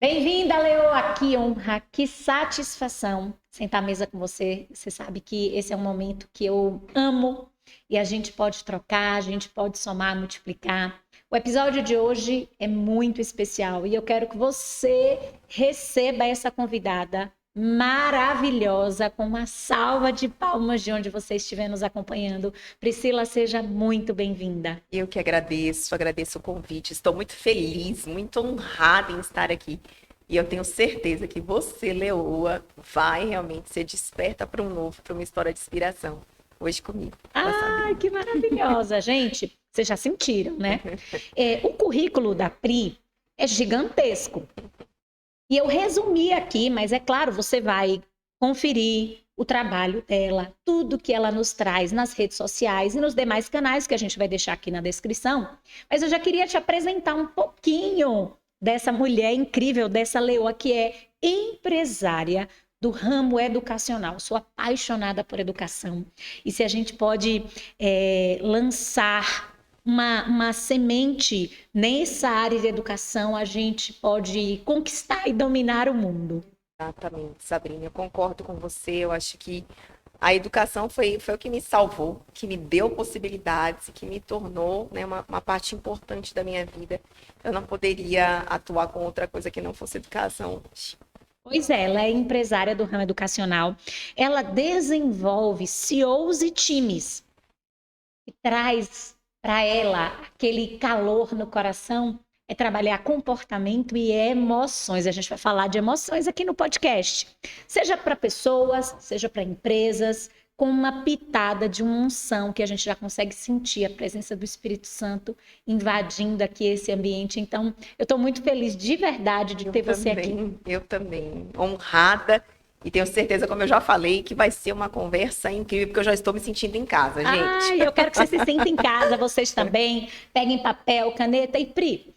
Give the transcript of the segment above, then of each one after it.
Bem-vinda, Leoa, que honra, que satisfação sentar à mesa com você. Você sabe que esse é um momento que eu amo e a gente pode trocar, a gente pode somar, multiplicar. O episódio de hoje é muito especial e eu quero que você receba essa convidada maravilhosa com uma salva de palmas de onde você estiver nos acompanhando. Priscila, seja muito bem-vinda. Eu que agradeço o convite. Estou muito feliz, muito honrada em estar aqui. E eu tenho certeza que você, Leoa, vai realmente ser desperta para um novo, para uma história de inspiração. Hoje comigo. Ai, que maravilhosa, gente. Vocês já sentiram, né? O currículo da Pri é gigantesco. E eu resumi aqui, mas é claro, você vai conferir o trabalho dela, tudo que ela nos traz nas redes sociais e nos demais canais que a gente vai deixar aqui na descrição. Mas eu já queria te apresentar um pouquinho dessa mulher incrível, dessa Leoa, que é empresária do ramo educacional. Sou apaixonada por educação. E se a gente pode lançar uma semente nessa área de educação, a gente pode conquistar e dominar o mundo. Exatamente, Sabrina, eu concordo com você. Eu acho que a educação foi o que me salvou, que me deu possibilidades, que me tornou, né, uma parte importante da minha vida. Eu não poderia atuar com outra coisa que não fosse educação. Pois é, ela é empresária do ramo educacional. Ela desenvolve CEOs e times e traz para ela aquele calor no coração. É trabalhar comportamento e emoções. A gente vai falar de emoções aqui no podcast. Seja para pessoas, seja para empresas, com uma pitada de uma unção que a gente já consegue sentir a presença do Espírito Santo invadindo aqui esse ambiente. Então, eu estou muito feliz de verdade de ter você aqui. Eu também, honrada. E tenho certeza, como eu já falei, que vai ser uma conversa incrível, porque eu já estou me sentindo em casa, gente. Ai, eu quero que você se sinta em casa, vocês também. Peguem papel, caneta e Pri.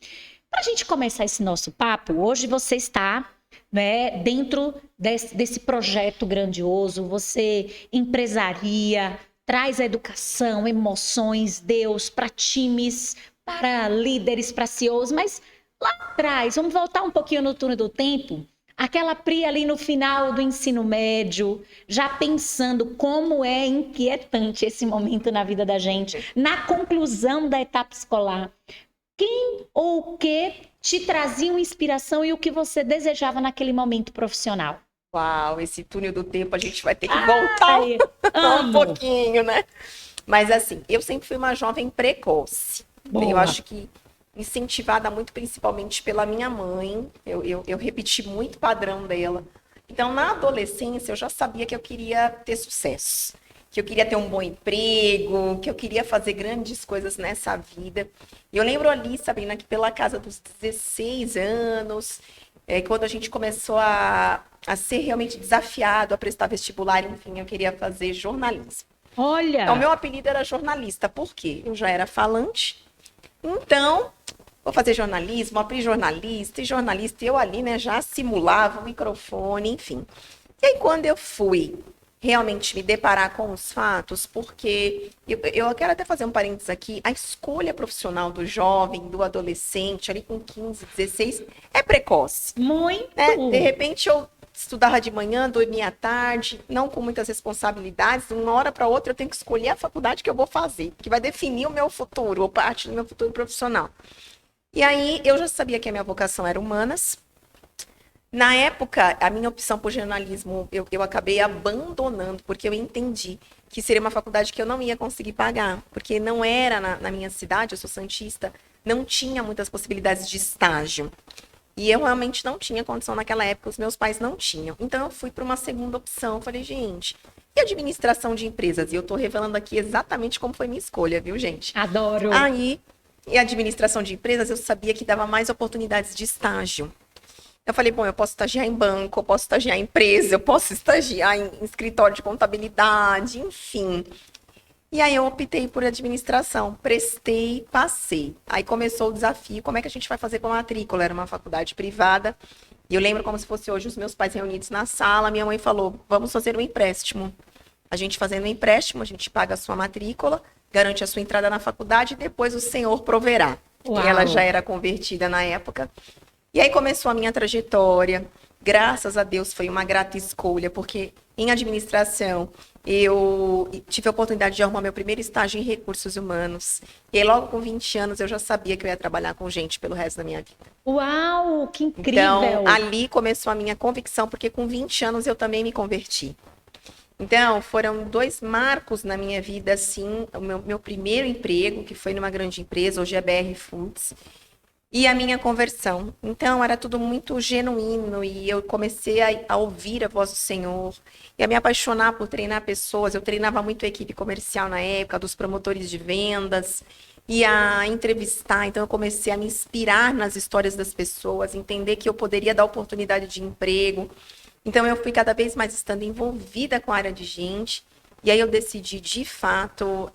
Para a gente começar esse nosso papo, hoje você está, né, dentro desse projeto grandioso, você empresaria, traz a educação, emoções, Deus para times, para líderes, para CEOs, mas lá atrás, vamos voltar um pouquinho no túnel do tempo. Aquela Pri ali no final do ensino médio, já pensando como é inquietante esse momento na vida da gente, na conclusão da etapa escolar. Quem ou o que te trazia inspiração e o que você desejava naquele momento profissional? Uau, esse túnel do tempo a gente vai ter que voltar um amo. pouquinho, né? Mas assim, eu sempre fui uma jovem precoce. Boa. Eu acho que incentivada muito principalmente pela minha mãe. Eu repeti muito o padrão dela. Então, na adolescência, eu já sabia que eu queria ter sucesso, que eu queria ter um bom emprego, que eu queria fazer grandes coisas nessa vida. E eu lembro ali, Sabrina, que pela casa dos 16 anos, quando a gente começou a ser realmente desafiado a prestar vestibular, enfim, eu queria fazer jornalismo. Olha! Então, meu apelido era jornalista, por quê? Eu já era falante. Então, vou fazer jornalismo, abri jornalista, e eu ali, né, já simulava o microfone, enfim. E aí, quando eu fui realmente me deparar com os fatos, porque eu quero até fazer um parênteses aqui, a escolha profissional do jovem, do adolescente, ali com 15, 16, é precoce. Muito! Né? De repente, eu estudava de manhã, dormia à tarde, não com muitas responsabilidades, de uma hora para outra eu tenho que escolher a faculdade que eu vou fazer, que vai definir o meu futuro, ou parte do meu futuro profissional. E aí, eu já sabia que a minha vocação era humanas. Na época, a minha opção por jornalismo, eu acabei abandonando, porque eu entendi que seria uma faculdade que eu não ia conseguir pagar, porque não era na minha cidade, eu sou santista, não tinha muitas possibilidades de estágio. E eu realmente não tinha condição naquela época, os meus pais não tinham. Então, eu fui para uma segunda opção, falei, gente, e administração de empresas? E eu estou revelando aqui exatamente como foi minha escolha, viu, gente? Adoro! Aí, e administração de empresas, eu sabia que dava mais oportunidades de estágio. Eu falei, bom, eu posso estagiar em banco, eu posso estagiar em empresa, eu posso estagiar em escritório de contabilidade, enfim. E aí eu optei por administração, prestei, passei. Aí começou o desafio, como é que a gente vai fazer com a matrícula? Era uma faculdade privada, e eu lembro como se fosse hoje os meus pais reunidos na sala, minha mãe falou, vamos fazer um empréstimo. A gente fazendo um empréstimo, a gente paga a sua matrícula, garante a sua entrada na faculdade, e depois o senhor proverá. Uau. Ela já era convertida na época. E aí começou a minha trajetória. Graças a Deus foi uma grata escolha, porque em administração eu tive a oportunidade de arrumar meu primeiro estágio em recursos humanos. E aí, logo com 20 anos, eu já sabia que eu ia trabalhar com gente pelo resto da minha vida. Uau, que Então, incrível! ali começou a minha convicção, porque com 20 anos eu também me converti. Então, foram 2 marcos na minha vida, assim, o meu primeiro emprego, que foi numa grande empresa, hoje é BR Foods, e a minha conversão. Então, era tudo muito genuíno e eu comecei a ouvir a voz do Senhor e a me apaixonar por treinar pessoas. Eu treinava muito a equipe comercial na época, dos promotores de vendas, e a entrevistar. Então, eu comecei a me inspirar nas histórias das pessoas, entender que eu poderia dar oportunidade de emprego. Então, eu fui cada vez mais estando envolvida com a área de gente. E aí eu decidi, de fato,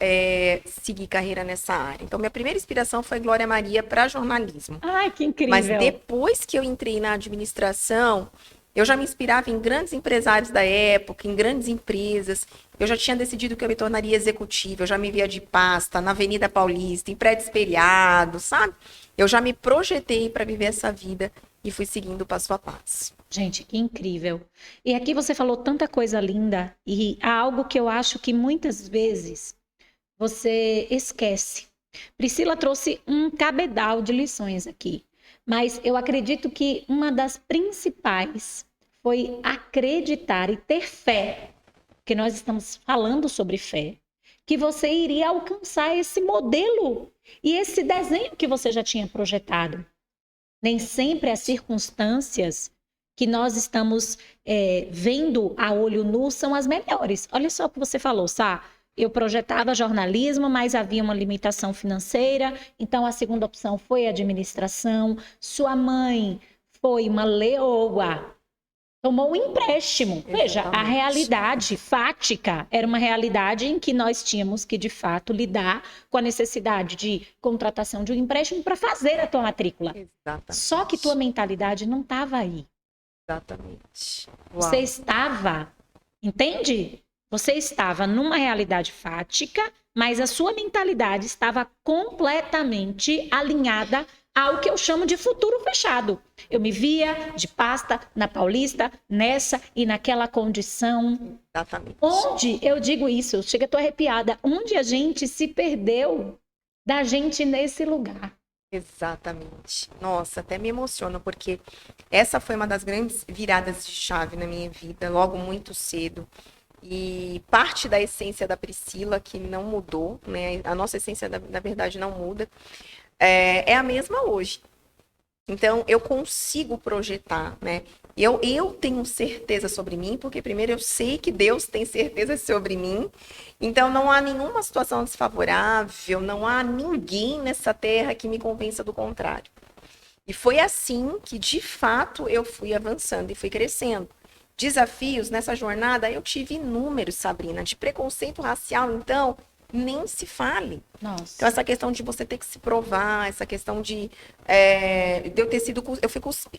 seguir carreira nessa área. Então, minha primeira inspiração foi Glória Maria para jornalismo. Ai, que Mas incrível! depois que eu entrei na administração, eu já me inspirava em grandes empresários da época, em grandes empresas. Eu já tinha decidido que eu me tornaria executiva. Eu já me via de pasta na Avenida Paulista, em prédio espelhado, sabe? Eu já me projetei para viver essa vida e fui seguindo passo a passo. Gente, que incrível. E aqui você falou tanta coisa linda e há algo que eu acho que muitas vezes você esquece. Priscila trouxe um cabedal de lições aqui, mas eu acredito que uma das principais foi acreditar e ter fé, que nós estamos falando sobre fé, que você iria alcançar esse modelo e esse desenho que você já tinha projetado. Nem sempre as circunstâncias que nós estamos vendo a olho nu são as melhores. Olha só o que você falou, Sá. Eu projetava jornalismo, mas havia uma limitação financeira, então a segunda opção foi administração. Sua mãe foi uma leoa, tomou um empréstimo. Veja, a Exatamente. realidade fática era uma realidade em que nós tínhamos que, de fato, lidar com a necessidade de contratação de um empréstimo para fazer a tua matrícula. Exatamente. Só que tua mentalidade não estava aí. Exatamente. Você Uau. estava, entende? Você estava numa realidade fática, mas a sua mentalidade estava completamente alinhada ao que eu chamo de futuro fechado. Eu me via de pasta na Paulista, nessa e naquela condição. Exatamente. Onde, eu digo isso, chega, tô arrepiada, onde a gente se perdeu da gente nesse lugar. Exatamente. Nossa, até me emociono, porque essa foi uma das grandes viradas de chave na minha vida, logo muito cedo. E parte da essência da Priscila, que não mudou, né? A nossa essência, na verdade, não muda, é a mesma hoje. Então, eu consigo projetar, né? Eu tenho certeza sobre mim, porque primeiro eu sei que Deus tem certeza sobre mim. Então, não há nenhuma situação desfavorável, não há ninguém nessa terra que me convença do contrário. E foi assim que, de fato, eu fui avançando e fui crescendo. Desafios nessa jornada, eu tive inúmeros, Sabrina, de preconceito racial, então, nem se fale. Nossa. Então, essa questão de você ter que se provar, essa questão de eu ter sido,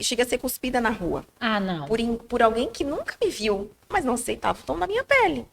cheguei a ser cuspida na rua. Ah, não. Por alguém que nunca me viu, mas não aceitava o tom da minha pele.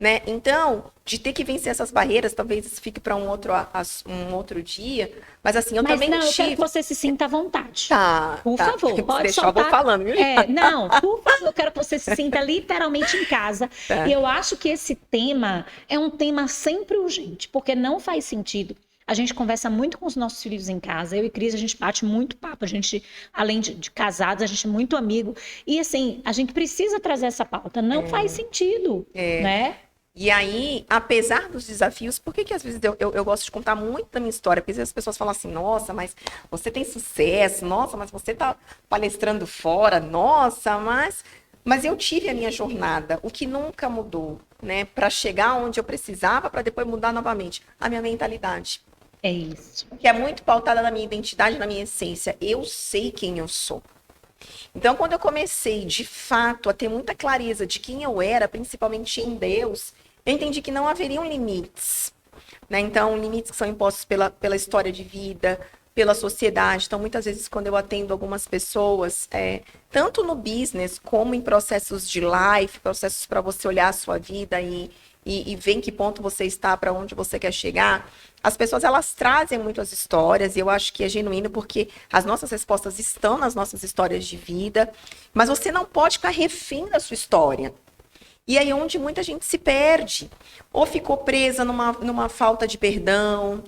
Né? Então, de ter que vencer essas barreiras, talvez isso fique para um outro dia, mas assim, eu também não, eu tive... quero que você se sinta à vontade. Tá, Por favor, Se pode deixar, soltar. eu vou falando, viu? Não, por favor, eu quero que você se sinta literalmente em casa. Tá. E eu acho que esse tema é um tema sempre urgente, porque não faz sentido. A gente conversa muito com os nossos filhos em casa. Eu e Cris, a gente bate muito papo. A gente, além de casados, a gente é muito amigo. E assim, a gente precisa trazer essa pauta. Não faz sentido, né? E aí, apesar dos desafios, por que às vezes eu gosto de contar muito da minha história? Porque às vezes as pessoas falam assim, nossa, mas você tem sucesso, nossa, mas você tá palestrando fora, nossa, mas eu tive a minha jornada, o que nunca mudou, né? Para chegar onde eu precisava, para depois mudar novamente, a minha mentalidade. É isso. Que é muito pautada na minha identidade, na minha essência. Eu sei quem eu sou. Então, quando eu comecei, de fato, a ter muita clareza de quem eu era, principalmente em Deus, eu entendi que não haveriam limites. Né? Então, limites que são impostos pela história de vida, pela sociedade. Então, muitas vezes, quando eu atendo algumas pessoas, tanto no business, como em processos de life, processos para você olhar a sua vida e e ver em que ponto você está, para onde você quer chegar, as pessoas, elas trazem muito as histórias, e eu acho que é genuíno porque as nossas respostas estão nas nossas histórias de vida, mas você não pode ficar refém da sua história. E aí onde muita gente se perde, ou ficou presa numa falta de perdão,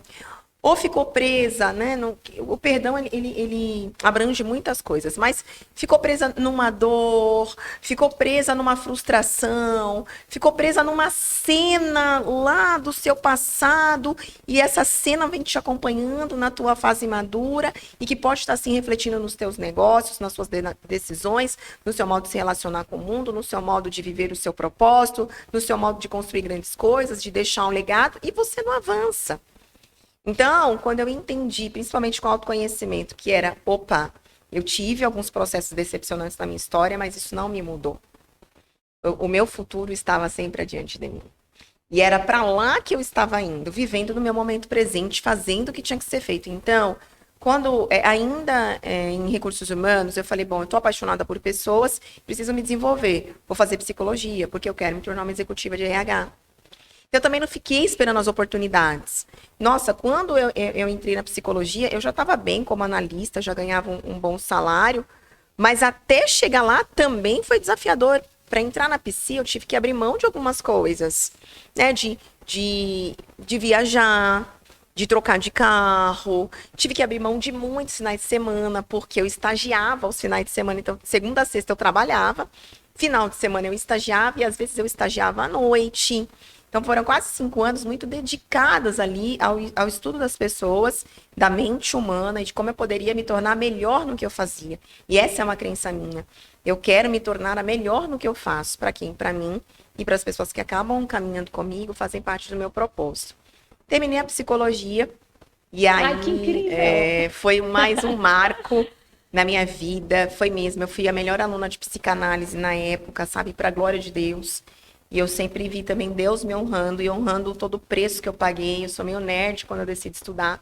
ou ficou presa, né? O perdão, ele abrange muitas coisas, mas ficou presa numa dor, ficou presa numa frustração, ficou presa numa cena lá do seu passado, e essa cena vem te acompanhando na tua fase madura, e que pode estar assim refletindo nos teus negócios, nas suas decisões, no seu modo de se relacionar com o mundo, no seu modo de viver o seu propósito, no seu modo de construir grandes coisas, de deixar um legado, e você não avança. Então, quando eu entendi, principalmente com autoconhecimento, que era, opa, eu tive alguns processos decepcionantes na minha história, mas isso não me mudou. O meu futuro estava sempre adiante de mim. E era para lá que eu estava indo, vivendo no meu momento presente, fazendo o que tinha que ser feito. Então, quando ainda em recursos humanos, eu falei, bom, eu estou apaixonada por pessoas, preciso me desenvolver. Vou fazer psicologia, porque eu quero me tornar uma executiva de RH. Eu também não fiquei esperando as oportunidades. Nossa, quando eu entrei na psicologia, eu já estava bem como analista, já ganhava um bom salário, mas até chegar lá também foi desafiador. Para entrar na psi, eu tive que abrir mão de algumas coisas, né? De viajar, de trocar de carro, tive que abrir mão de muitos finais de semana, porque eu estagiava aos finais de semana, então segunda a sexta eu trabalhava, final de semana eu estagiava e às vezes eu estagiava à noite. Então, foram quase 5 anos muito dedicadas ali ao estudo das pessoas, da mente humana e de como eu poderia me tornar melhor no que eu fazia. E essa é uma crença minha. Eu quero me tornar a melhor no que eu faço. Para quem? Para mim e para as pessoas que acabam caminhando comigo, fazem parte do meu propósito. Terminei a psicologia e aí Ai, que incrível. foi mais um marco na minha vida. Foi mesmo, eu fui a melhor aluna de psicanálise na época, sabe? Para a glória de Deus. E eu sempre vi também Deus me honrando e honrando todo o preço que eu paguei. Eu sou meio nerd quando eu decido estudar.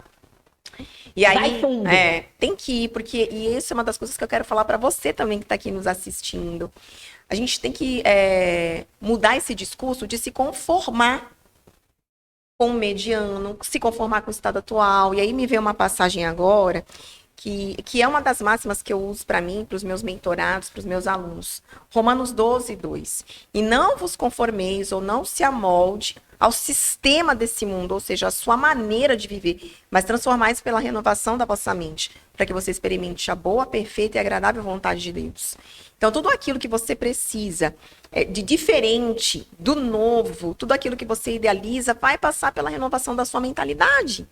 E aí, Vai fundo. tem que ir, porque e isso é uma das coisas que eu quero falar para você também que está aqui nos assistindo. A gente tem que mudar esse discurso de se conformar com o mediano, se conformar com o estado atual. E aí me veio uma passagem agora que é uma das máximas que eu uso para mim, para os meus mentorados, para os meus alunos. Romanos 12, 2. E não vos conformeis ou não se amolde ao sistema desse mundo, ou seja, a sua maneira de viver, mas transformais pela renovação da vossa mente, para que você experimente a boa, perfeita e agradável vontade de Deus. Então, tudo aquilo que você precisa de diferente, do novo, tudo aquilo que você idealiza, vai passar pela renovação da sua mentalidade.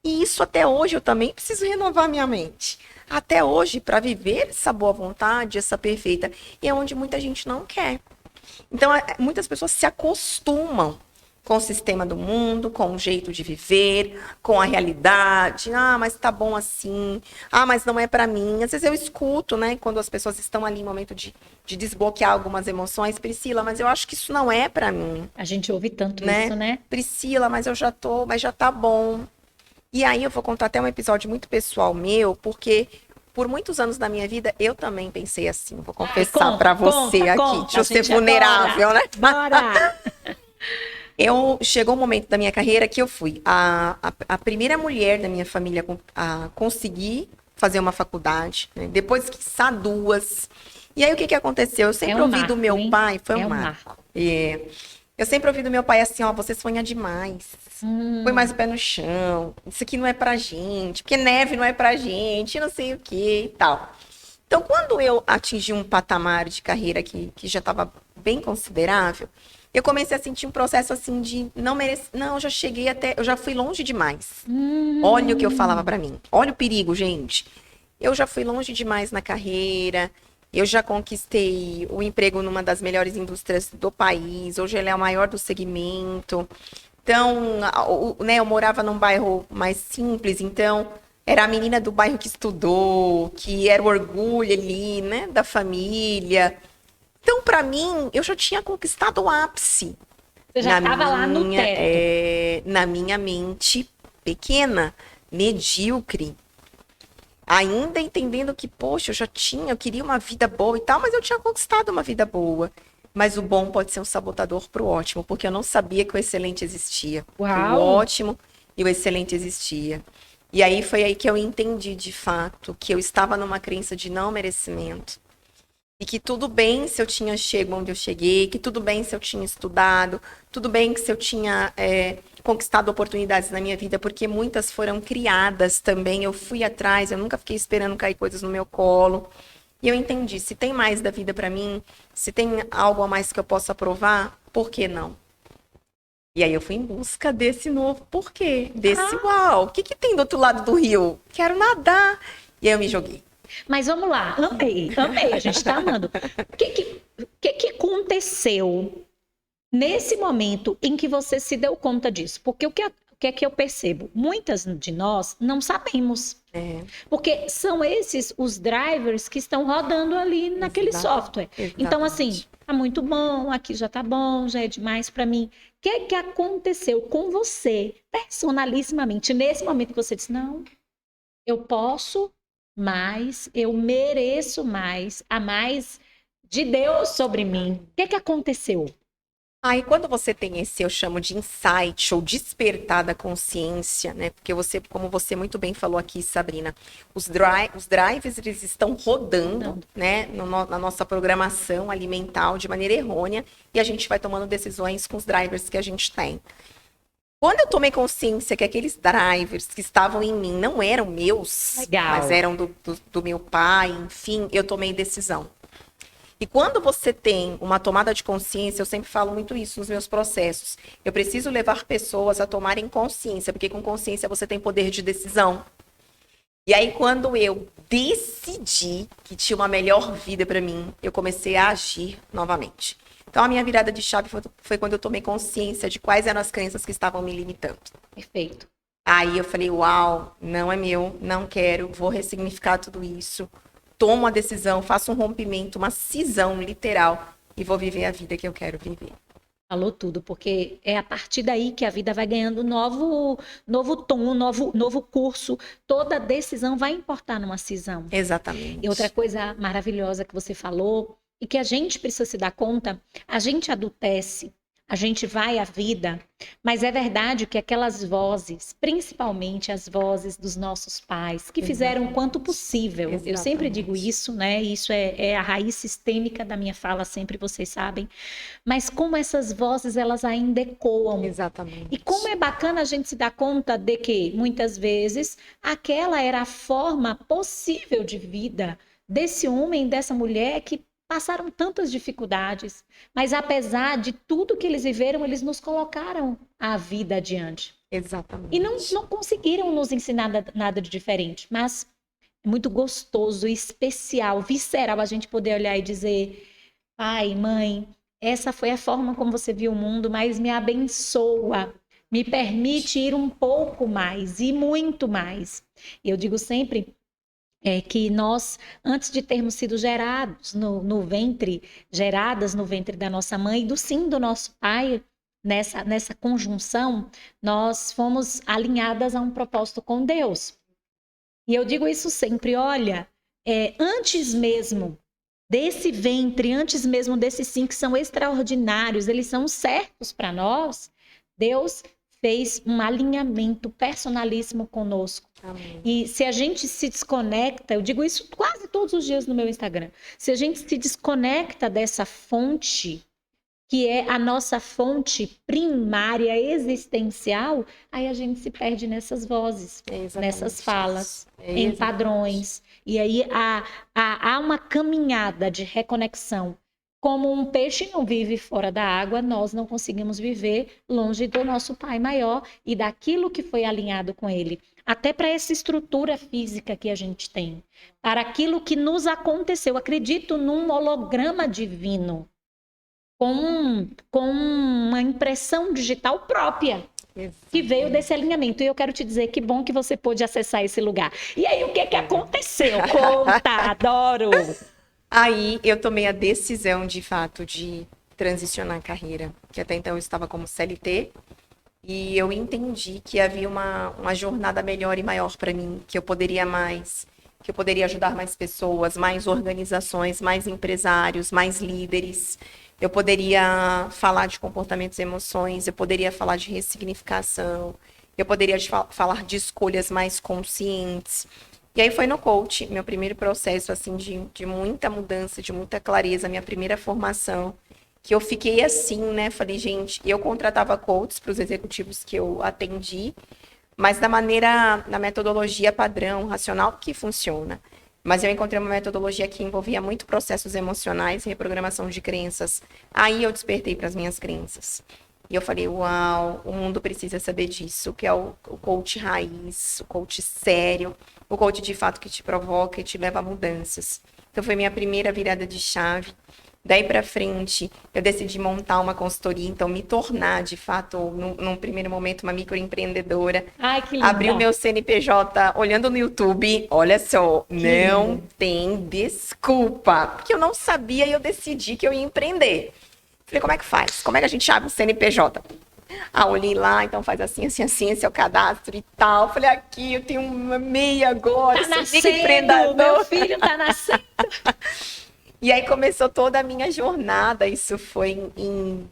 E isso até hoje eu também preciso renovar minha mente. Até hoje, para viver essa boa vontade, essa perfeita. E é onde muita gente não quer. Então, muitas pessoas se acostumam com o sistema do mundo, com o jeito de viver, com a realidade. Ah, mas tá bom assim. Ah, mas não é para mim. Às vezes eu escuto, né, quando as pessoas estão ali em momento de desbloquear algumas emoções. Priscila, mas eu acho que isso não é para mim. A gente ouve tanto né? isso, né? Priscila, mas mas já tá bom. E aí eu vou contar até um episódio muito pessoal meu, porque por muitos anos da minha vida eu também pensei assim. Vou confessar para você aqui. Deixa eu ser vulnerável, né? Bora! Chegou um momento da minha carreira que eu fui a primeira mulher da minha família a conseguir fazer uma faculdade, né? Depois, quiçá, 2. E aí o que aconteceu? Eu sempre ouvi do meu pai, foi um marco. Eu sempre ouvi do meu pai assim, ó, você sonha demais. Põe mais o pé no chão. Isso aqui não é pra gente. Porque neve não é pra gente, não sei o que e tal. Então, quando eu atingi um patamar de carreira que já estava bem considerável, eu comecei a sentir um processo assim de não merecer. Não, eu já cheguei eu já fui longe demais. Olha o que eu falava pra mim. Olha o perigo, gente. Eu já fui longe demais na carreira. Eu já conquistei o emprego numa das melhores indústrias do país. Hoje ele é o maior do segmento. Então, eu morava num bairro mais simples. Então, era a menina do bairro que estudou, que era o orgulho ali, né, da família. Então, para mim, eu já tinha conquistado o ápice. Você já estava lá no teto. Na minha mente pequena, medíocre. Ainda entendendo que, poxa, eu queria uma vida boa e tal, mas eu tinha conquistado uma vida boa. mas o bom pode ser um sabotador para o ótimo, porque eu não sabia que o excelente existia. Que Uau! o ótimo e o excelente existia. E aí foi aí que eu entendi, de fato, que eu estava numa crença de não merecimento. E que tudo bem se eu tinha chego onde eu cheguei, que tudo bem se eu tinha estudado, tudo bem que se eu tinha conquistado oportunidades na minha vida, porque muitas foram criadas também. Eu fui atrás, eu nunca fiquei esperando cair coisas no meu colo. E eu entendi, se tem mais da vida para mim, se tem algo a mais que eu possa provar, por que não? E aí eu fui em busca desse novo porquê, desse uau, o que que tem do outro lado do rio? Quero nadar. E aí eu me joguei. Mas vamos lá, amei, a gente tá amando. O que aconteceu nesse momento em que você se deu conta disso? Porque o que é que eu percebo? Muitas de nós não sabemos. Porque são esses os drivers que estão rodando ali naquele software. Então, assim, tá muito bom, aqui já tá bom, já é demais para mim. O que é que aconteceu com você, personalissimamente, nesse momento que você disse, não, eu posso mais, eu mereço mais, a mais de Deus sobre mim. O que é que aconteceu? Aí quando você tem esse, eu chamo de insight ou despertar da consciência, né? Porque você, como você muito bem falou aqui, Sabrina, os drives eles estão rodando, né, na nossa programação alimentar de maneira errônea e a gente vai tomando decisões com os drivers que a gente tem. Quando eu tomei consciência que aqueles drivers que estavam em mim não eram meus, mas eram do meu pai, enfim, eu tomei decisão. E quando você tem uma tomada de consciência, eu sempre falo muito isso nos meus processos. Eu preciso levar pessoas a tomarem consciência, porque com consciência você tem poder de decisão. E aí, quando eu decidi que tinha uma melhor vida para mim, eu comecei a agir novamente. Então, a minha virada de chave foi quando eu tomei consciência de quais eram as crenças que estavam me limitando. Perfeito. Aí eu falei, uau, não é meu, não quero, vou ressignificar tudo isso. Tomo a decisão, faço um rompimento, uma cisão literal e vou viver a vida que eu quero viver. Falou tudo, porque é a partir daí que a vida vai ganhando novo tom, novo curso. Toda decisão vai importar numa cisão. Exatamente. E outra coisa maravilhosa que você falou, e que a gente precisa se dar conta, a gente adultece, a gente vai à vida, mas é verdade que aquelas vozes, principalmente as vozes dos nossos pais, que fizeram o quanto possível. Exatamente. Eu sempre digo isso, né? Isso é a raiz sistêmica da minha fala, sempre vocês sabem. Mas como essas vozes, elas ainda ecoam. Exatamente. E como é bacana a gente se dar conta de que, muitas vezes, aquela era a forma possível de vida desse homem, dessa mulher que passaram tantas dificuldades, mas apesar de tudo que eles viveram, eles nos colocaram a vida adiante. Exatamente. E não conseguiram nos ensinar nada de diferente, mas é muito gostoso, especial, visceral a gente poder olhar e dizer, pai, mãe, essa foi a forma como você viu o mundo, mas me abençoa, me permite ir um pouco mais e muito mais. E eu digo sempre que nós, antes de termos sido geradas no ventre da nossa mãe e do sim do nosso pai, nessa conjunção, nós fomos alinhadas a um propósito com Deus. E eu digo isso sempre, olha, antes mesmo desse ventre, antes mesmo desses sim que são extraordinários, eles são certos para nós, Deus fez um alinhamento personalíssimo conosco. Amém. E se a gente se desconecta, eu digo isso quase todos os dias no meu Instagram, se a gente se desconecta dessa fonte, que é a nossa fonte primária, existencial, aí a gente se perde nessas vozes, nessas falas, em padrões. E aí há uma caminhada de reconexão. Como um peixe não vive fora da água, nós não conseguimos viver longe do nosso Pai maior e daquilo que foi alinhado com Ele. Até para essa estrutura física que a gente tem. Para aquilo que nos aconteceu. Acredito num holograma divino. Com uma impressão digital própria. Que veio desse alinhamento. E eu quero te dizer que bom que você pôde acessar esse lugar. E aí, o que aconteceu? Conta, adoro! Aí eu tomei a decisão, de fato, de transicionar a carreira, que até então eu estava como CLT, e eu entendi que havia uma jornada melhor e maior para mim, que eu poderia mais, que eu poderia ajudar mais pessoas, mais organizações, mais empresários, mais líderes, Eu poderia falar de comportamentos e emoções, eu poderia falar de ressignificação, eu poderia falar de escolhas mais conscientes. E aí foi no coach, meu primeiro processo assim de muita mudança, de muita clareza, minha primeira formação, que eu fiquei assim, né? Falei, gente, eu contratava coaches para os executivos que eu atendi, mas na metodologia padrão, racional, que funciona. Mas eu encontrei uma metodologia que envolvia muito processos emocionais e reprogramação de crenças. Aí eu despertei para as minhas crenças. E eu falei, uau, o mundo precisa saber disso, que é o coach raiz, o coach sério, o coach de fato que te provoca e te leva a mudanças. Então foi minha primeira virada de chave. Daí para frente, eu decidi montar uma consultoria, então me tornar, de fato, num primeiro momento, uma microempreendedora. Ai, que linda. Abri o meu CNPJ olhando no YouTube, olha só, Que não lindo. tem desculpa, porque eu não sabia e eu decidi que eu ia empreender. Falei, como é que faz? Como é que a gente abre um CNPJ? Ah, olhei lá, então faz assim, assim, assim, esse é o cadastro e tal. Falei, aqui, eu tenho uma MEI agora, Tá sou nascendo, microempreendedor. meu filho tá nascendo. E aí começou toda a minha jornada, isso foi em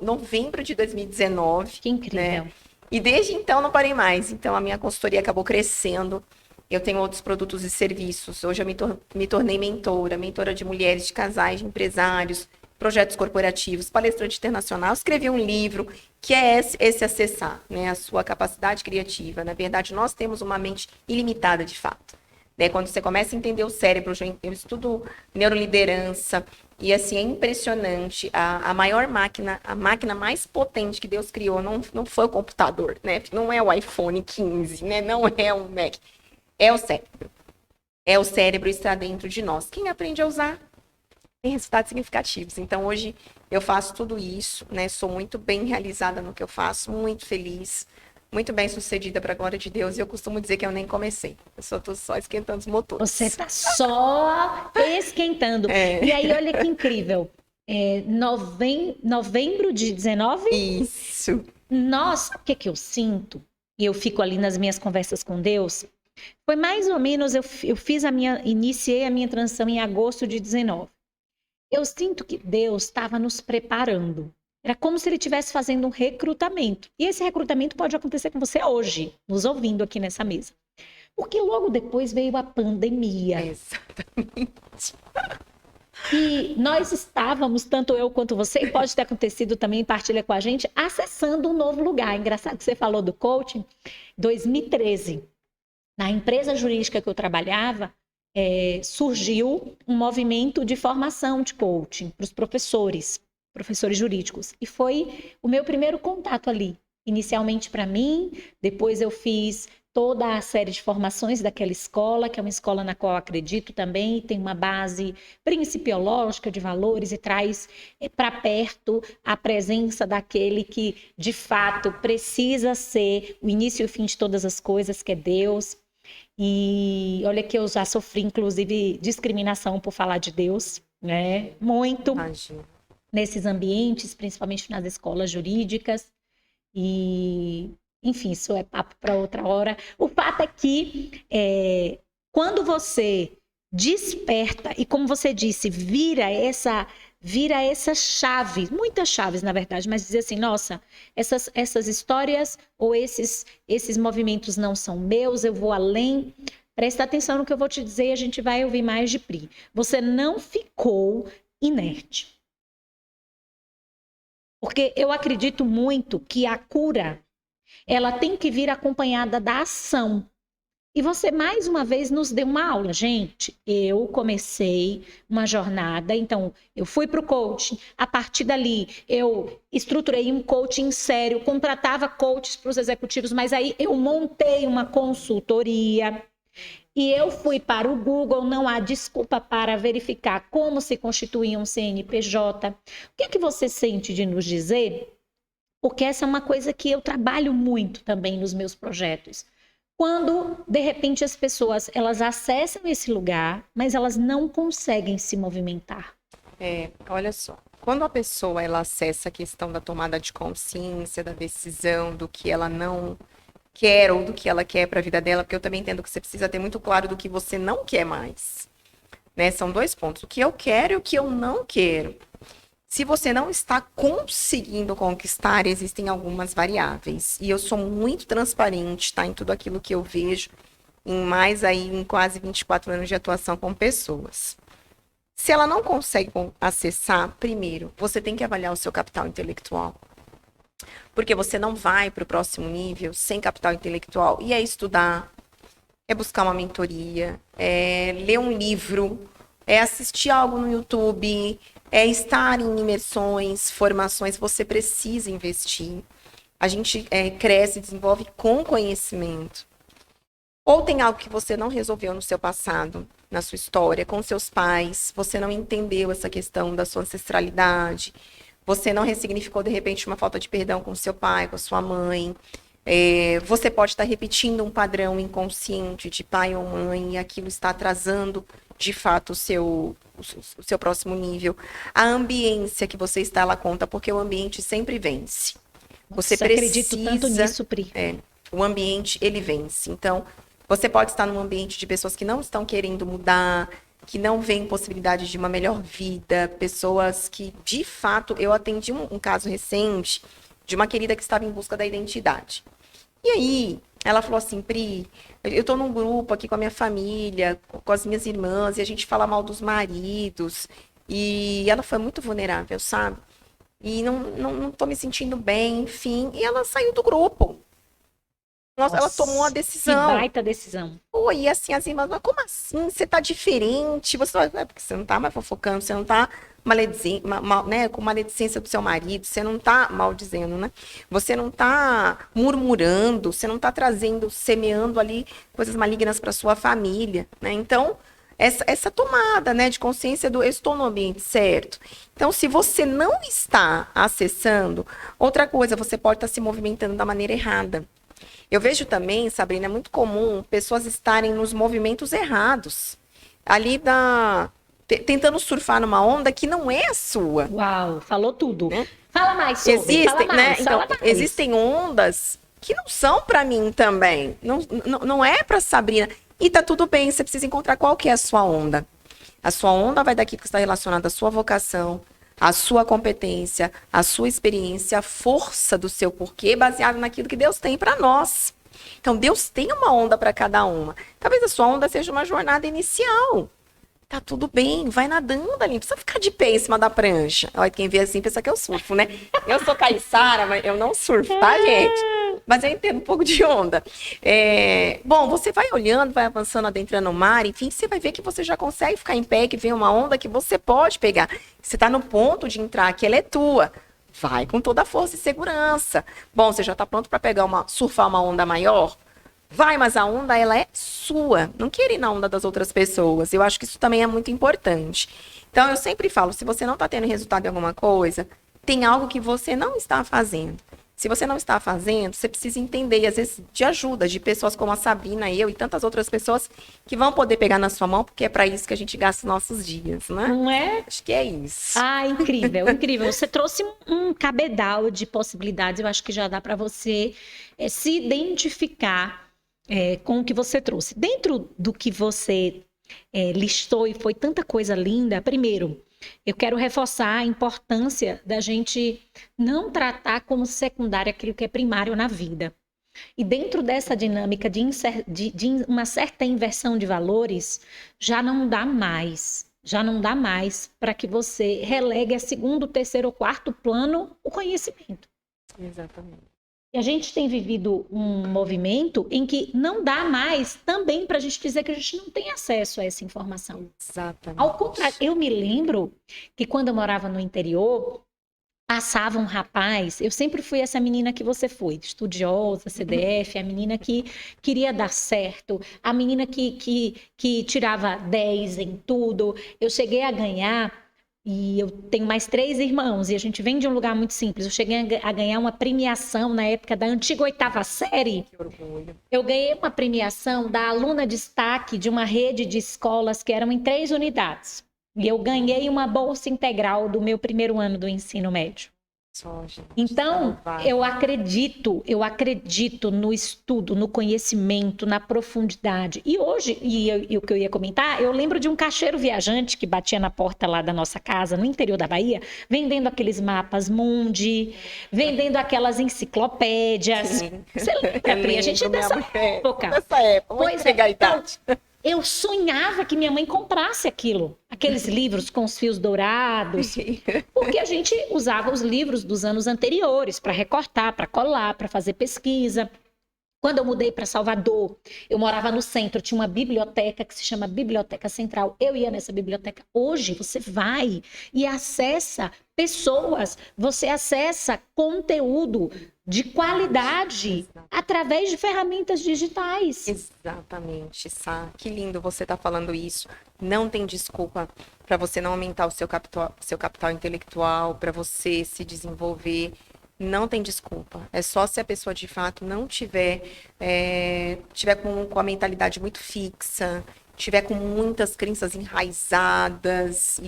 novembro de 2019. Que incrível. Né? E desde então não parei mais, então a minha consultoria acabou crescendo, eu tenho outros produtos e serviços, hoje eu me tornei mentora de mulheres, de casais, de empresários, projetos corporativos, palestrante internacional, escrevi um livro que é esse acessar, né, a sua capacidade criativa. Na verdade, nós temos uma mente ilimitada de fato. Quando você começa a entender o cérebro, eu estudo neuroliderança, e assim, é impressionante, a maior máquina, a máquina mais potente que Deus criou, não foi o computador, né? Não é o iPhone 15, né? Não é o Mac, é o cérebro. É o cérebro está dentro de nós. Quem aprende a usar tem resultados significativos. Então, hoje, eu faço tudo isso, né? Sou muito bem realizada no que eu faço, muito feliz, muito bem sucedida para a glória de Deus. E eu costumo dizer que eu nem comecei. Eu só estou só esquentando os motores. Você está só esquentando. E aí, olha que incrível. Novembro de 19? Isso. Nossa, o que eu sinto? E eu fico ali nas minhas conversas com Deus. Foi mais ou menos, eu iniciei a minha transição em agosto de 19. Eu sinto que Deus estava nos preparando. Era como se ele estivesse fazendo um recrutamento. E esse recrutamento pode acontecer com você hoje, nos ouvindo aqui nessa mesa. Porque logo depois veio a pandemia. Exatamente. E nós estávamos, tanto eu quanto você, e pode ter acontecido também, partilha com a gente, acessando um novo lugar. Engraçado que você falou do coaching. 2013, na empresa jurídica que eu trabalhava, surgiu um movimento de formação de coaching para os professores jurídicos. E foi o meu primeiro contato ali. Inicialmente para mim, depois eu fiz toda a série de formações daquela escola, que é uma escola na qual eu acredito também, tem uma base principiológica de valores e traz para perto a presença daquele que, de fato, precisa ser o início e o fim de todas as coisas, que é Deus. E olha que eu já sofri, inclusive, discriminação por falar de Deus, né? Muito. Imagina. Nesses ambientes, principalmente nas escolas jurídicas. E, enfim, isso é papo para outra hora. O fato é que quando você desperta e, como você disse, vira essa chave, muitas chaves, na verdade, mas dizer assim, nossa, essas histórias ou esses movimentos não são meus, eu vou além. Presta atenção no que eu vou te dizer e a gente vai ouvir mais de Pri. Você não ficou inerte. Porque eu acredito muito que a cura, ela tem que vir acompanhada da ação. E você, mais uma vez, nos deu uma aula. Gente, eu comecei uma jornada, então, eu fui para o coaching. A partir dali, eu estruturei um coaching sério, contratava coaches para os executivos, mas aí eu montei uma consultoria. E eu fui para o Google, não há desculpa, para verificar como se constituía um CNPJ. O que é que você sente de nos dizer? Porque essa é uma coisa que eu trabalho muito também nos meus projetos. Quando, de repente, as pessoas elas acessam esse lugar, mas elas não conseguem se movimentar. Olha só. Quando a pessoa ela acessa a questão da tomada de consciência, da decisão, do que ela não quer ou do que ela quer para a vida dela, porque eu também entendo que você precisa ter muito claro do que você não quer mais, né? São dois pontos, o que eu quero e o que eu não quero. Se você não está conseguindo conquistar, existem algumas variáveis. E eu sou muito transparente, tá, em tudo aquilo que eu vejo, em quase 24 anos de atuação com pessoas. Se ela não consegue acessar, primeiro, você tem que avaliar o seu capital intelectual. Porque você não vai para o próximo nível sem capital intelectual. E é estudar, é buscar uma mentoria, é ler um livro, é assistir algo no YouTube, é estar em imersões, formações. Você precisa investir. A gente cresce e desenvolve com conhecimento. Ou tem algo que você não resolveu no seu passado, na sua história, com seus pais, você não entendeu essa questão da sua ancestralidade, você não ressignificou, de repente, uma falta de perdão com seu pai, com a sua mãe. Você pode estar repetindo um padrão inconsciente de pai ou mãe e aquilo está atrasando, de fato, o seu próximo nível. A ambiência que você está, ela conta, porque o ambiente sempre vence. Você precisa... acredito tanto nisso, Pri. O ambiente, ele vence. Então, você pode estar num ambiente de pessoas que não estão querendo mudar, que não veem possibilidade de uma melhor vida, pessoas que, de fato, eu atendi um caso recente de uma querida que estava em busca da identidade. E aí, ela falou assim, Pri, eu tô num grupo aqui com a minha família, com as minhas irmãs, e a gente fala mal dos maridos, e ela foi muito vulnerável, sabe? E não tô me sentindo bem, enfim, e ela saiu do grupo. Nossa, ela tomou uma decisão. Que baita decisão. Pô, e assim, as irmãs, mas como assim? Você tá diferente? Porque você não tá mais fofocando, você não tá com maledicência do seu marido, você não tá maldizendo, né? Você não tá murmurando, você não tá semeando ali coisas malignas para sua família, né? Então, essa tomada, né, de consciência do eu estou no ambiente certo. Então, se você não está acessando, outra coisa, você pode estar se movimentando da maneira errada. Eu vejo também, Sabrina, é muito comum pessoas estarem nos movimentos errados. Ali tentando surfar numa onda que não é a sua. Uau, falou tudo. Né? Fala mais sobre, fala mais, né? fala Então, mais. existem ondas que não são para mim também. Não é para Sabrina. E tá tudo bem, você precisa encontrar qual que é a sua onda. A sua onda vai daquilo que está relacionado à sua vocação, à sua competência, à sua experiência, à força do seu porquê, baseado naquilo que Deus tem para nós. Então, Deus tem uma onda para cada uma. Talvez a sua onda seja uma jornada inicial. Tá tudo bem, vai nadando ali, não precisa ficar de pé em cima da prancha. Olha, quem vê assim pensa que eu surfo, né? Eu sou caiçara, mas eu não surfo, tá, gente? Mas eu entendo um pouco de onda. Bom, você vai olhando, vai avançando, adentrando no mar, enfim, você vai ver que você já consegue ficar em pé, que vem uma onda que você pode pegar. Você tá no ponto de entrar, que ela é tua. Vai com toda a força e segurança. Bom, você já tá pronto para surfar uma onda maior? Vai, mas a onda, ela é sua. Não queira ir na onda das outras pessoas. Eu acho que isso também é muito importante. Então, eu sempre falo, se você não está tendo resultado em alguma coisa, tem algo que você não está fazendo. Se você não está fazendo, você precisa entender, e às vezes, de ajuda de pessoas como a Sabrina, eu e tantas outras pessoas que vão poder pegar na sua mão, porque é para isso que a gente gasta os nossos dias, né? Não é? Acho que é isso. Ah, incrível, incrível. Você trouxe um cabedal de possibilidades. Eu acho que já dá para você se identificar com o que você trouxe. Dentro do que você listou, e foi tanta coisa linda, primeiro, eu quero reforçar a importância da gente não tratar como secundário aquilo que é primário na vida. E dentro dessa dinâmica de uma certa inversão de valores, já não dá mais para que você relegue a segundo, terceiro ou quarto plano o conhecimento. Exatamente. E a gente tem vivido um movimento em que não dá mais também para a gente dizer que a gente não tem acesso a essa informação. Exatamente. Ao contrário, eu me lembro que quando eu morava no interior, passava um rapaz, eu sempre fui essa menina que você foi, estudiosa, CDF, a menina que queria dar certo, a menina que tirava 10 em tudo. Eu cheguei a ganhar... E eu tenho mais 3 irmãos, e a gente vem de um lugar muito simples. Eu cheguei a ganhar uma premiação na época da antiga 8ª série. Que orgulho. Eu ganhei uma premiação da aluna destaque de uma rede de escolas que eram em 3 unidades. E eu ganhei uma bolsa integral do meu primeiro ano do ensino médio. Só, gente. Então, eu acredito no estudo, no conhecimento, na profundidade. E hoje, e o que eu ia comentar, eu lembro de um caixeiro viajante que batia na porta lá da nossa casa, no interior da Bahia, vendendo aqueles mapas mundi, vendendo aquelas enciclopédias. Sim. Você lembra, Pri? A gente é dessa época. Dessa época, vou entregar a idade. Eu sonhava que minha mãe comprasse aquilo, aqueles livros com os fios dourados, porque a gente usava os livros dos anos anteriores para recortar, para colar, para fazer pesquisa. Quando eu mudei para Salvador, eu morava no centro, tinha uma biblioteca que se chama Biblioteca Central. Eu ia nessa biblioteca. Hoje você vai e acessa pessoas, você acessa conteúdo de qualidade através de ferramentas digitais. Exatamente, Sá. Que lindo você estar falando isso. Não tem desculpa para você não aumentar o seu capital intelectual, para você se desenvolver. Não tem desculpa. É só se a pessoa de fato não tiver com a mentalidade muito fixa, tiver com muitas crenças enraizadas,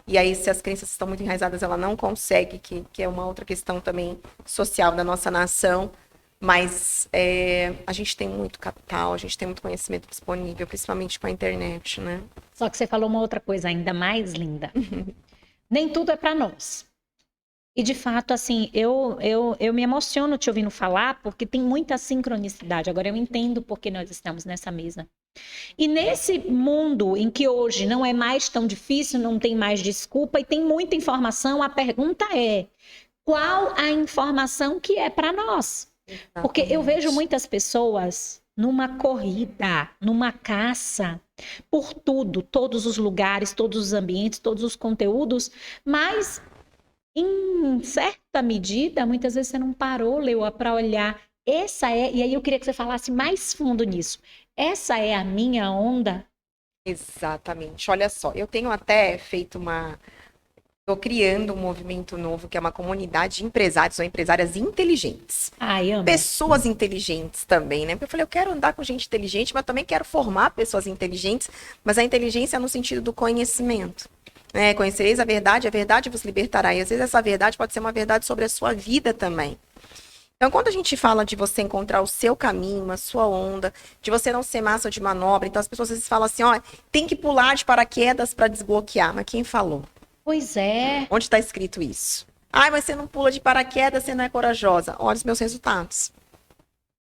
e aí se as crenças estão muito enraizadas, ela não consegue, que é uma outra questão também social da nossa nação, mas a gente tem muito capital, a gente tem muito conhecimento disponível, principalmente com a internet, né? Só que você falou uma outra coisa ainda mais linda. Nem tudo é para nós. E, de fato, assim, eu me emociono te ouvindo falar, porque tem muita sincronicidade. Agora eu entendo por que nós estamos nessa mesa. E nesse mundo em que hoje não é mais tão difícil, não tem mais desculpa e tem muita informação, a pergunta é: qual a informação que é para nós? Porque eu vejo muitas pessoas numa corrida, numa caça, por tudo, todos os lugares, todos os ambientes, todos os conteúdos, mas em certa medida, muitas vezes você não parou, Leoa, para olhar. E aí eu queria que você falasse mais fundo nisso. Essa é a minha onda? Exatamente. Olha só, eu tenho até feito Estou criando um movimento novo, que é uma comunidade de empresários ou empresárias inteligentes. Ai, amo. Pessoas inteligentes também, né? Porque eu falei, eu quero andar com gente inteligente, mas também quero formar pessoas inteligentes, mas a inteligência é no sentido do conhecimento. Conhecereis a verdade vos libertará. E às vezes essa verdade pode ser uma verdade sobre a sua vida também. Então, quando a gente fala de você encontrar o seu caminho, a sua onda, de você não ser massa de manobra, então as pessoas às vezes falam assim, ó, tem que pular de paraquedas para desbloquear. Mas quem falou? Pois é. Onde está escrito isso? Ai, mas você não pula de paraquedas, você não é corajosa. Olha os meus resultados.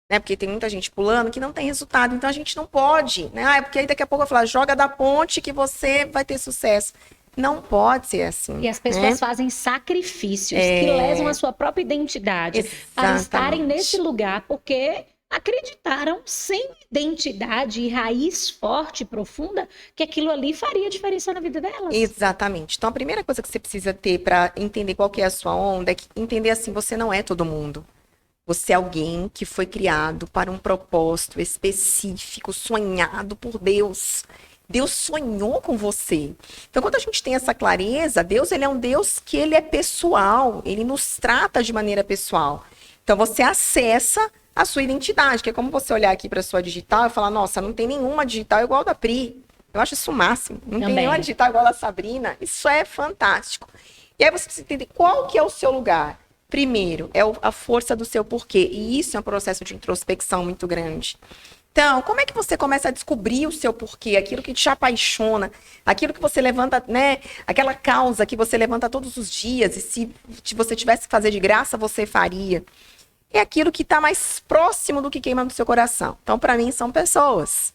Porque tem muita gente pulando que não tem resultado. Então a gente não pode, né? Porque aí daqui a pouco eu falo, joga da ponte que você vai ter sucesso. Não pode ser assim. E as pessoas fazem sacrifícios que lesam a sua própria identidade para estarem nesse lugar, porque acreditaram sem identidade e raiz forte e profunda que aquilo ali faria diferença na vida delas. Exatamente. Então a primeira coisa que você precisa ter para entender qual que é a sua onda é entender assim, você não é todo mundo. Você é alguém que foi criado para um propósito específico, sonhado por Deus. Deus sonhou com você. Então, quando a gente tem essa clareza, Deus ele é um Deus que ele é pessoal, ele nos trata de maneira pessoal. Então, você acessa a sua identidade, que é como você olhar aqui para a sua digital e falar, nossa, não tem nenhuma digital igual a da Pri. Eu acho isso o máximo. Não tem nenhuma digital igual a da Sabrina. Isso é fantástico. E aí você precisa entender qual que é o seu lugar. Primeiro, é a força do seu porquê. E isso é um processo de introspecção muito grande. Então, como é que você começa a descobrir o seu porquê, aquilo que te apaixona, aquilo que você levanta, né? Aquela causa que você levanta todos os dias e se você tivesse que fazer de graça, você faria. É aquilo que está mais próximo do que queima no seu coração. Então, para mim, são pessoas.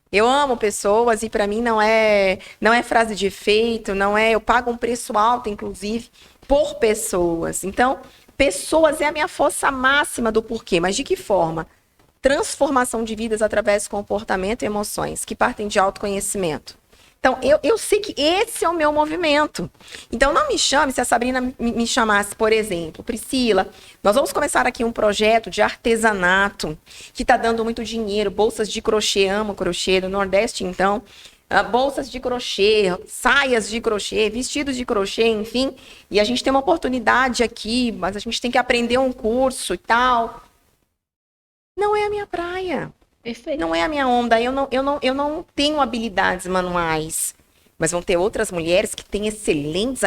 Eu amo pessoas e para mim não é frase de efeito, eu pago um preço alto, inclusive, por pessoas. Então, pessoas é a minha força máxima do porquê. Mas de que forma? Transformação de vidas através de comportamento e emoções, que partem de autoconhecimento. Então, eu sei que esse é o meu movimento. Então, não me chame, se a Sabrina me chamasse, por exemplo, Priscila, nós vamos começar aqui um projeto de artesanato, que está dando muito dinheiro, bolsas de crochê, amo crochê, do Nordeste, então, bolsas de crochê, saias de crochê, vestidos de crochê, enfim, e a gente tem uma oportunidade aqui, mas a gente tem que aprender um curso e tal. Não é a minha praia. Perfeito. Não é a minha onda. Eu não tenho habilidades manuais. mas vão ter outras mulheres que têm excelentes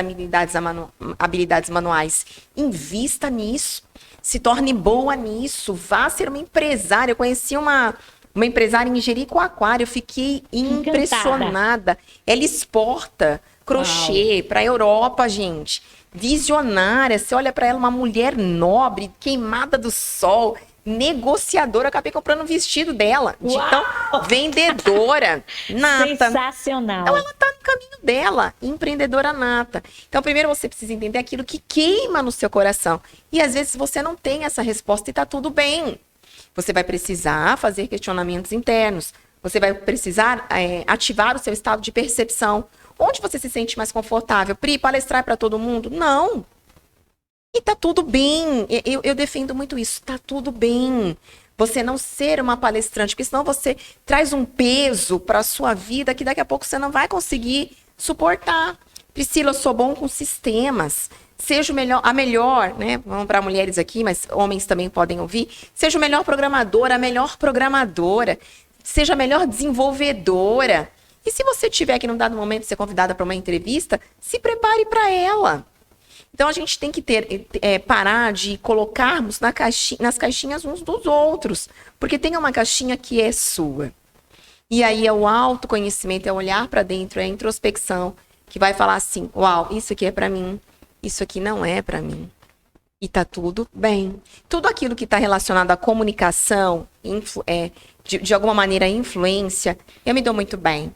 habilidades manuais. Invista nisso, se torne boa nisso, vá ser uma empresária. Eu conheci uma empresária em Jericoacoara, eu fiquei impressionada. Ela exporta crochê para a Europa, gente. Visionária, você olha para ela, uma mulher nobre, queimada do sol, negociadora. Acabei comprando um vestido dela, de tão vendedora nata. Sensacional. Então ela tá no caminho dela, empreendedora nata. Então primeiro você precisa entender aquilo que queima no seu coração. E às vezes você não tem essa resposta e tá tudo bem. Você vai precisar fazer questionamentos internos. Você vai precisar ativar o seu estado de percepção. Onde você se sente mais confortável? Pri, palestrar para todo mundo? Não. E tá tudo bem. Eu defendo muito isso. Tá tudo bem. Você não ser uma palestrante, porque senão você traz um peso para a sua vida que daqui a pouco você não vai conseguir suportar. Priscila, eu sou bom com sistemas. Seja a melhor, né? Vamos para mulheres aqui, mas homens também podem ouvir. Seja o melhor programador, a melhor programadora. Seja a melhor desenvolvedora. E se você tiver que num dado momento ser convidada para uma entrevista, se prepare para ela. Então a gente tem que parar de colocarmos nas caixinhas uns dos outros, porque tem uma caixinha que é sua. E aí é o autoconhecimento, é olhar para dentro, é a introspecção, que vai falar assim: uau, isso aqui é para mim, isso aqui não é para mim. E tá tudo bem. Tudo aquilo que está relacionado à comunicação, de alguma maneira influência, eu me dou muito bem.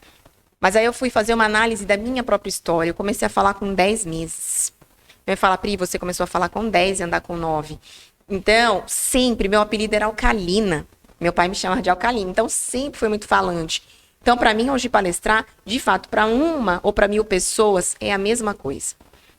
Mas aí eu fui fazer uma análise da minha própria história. Eu comecei a falar com 10 meses. Eu falo, Pri, você começou a falar com 10 e andar com 9. Então, sempre, meu apelido era Alcalina. Meu pai me chamava de Alcalina. Então, sempre foi muito falante. Então, para mim, hoje palestrar, de fato, para uma ou para 1000 pessoas, é a mesma coisa.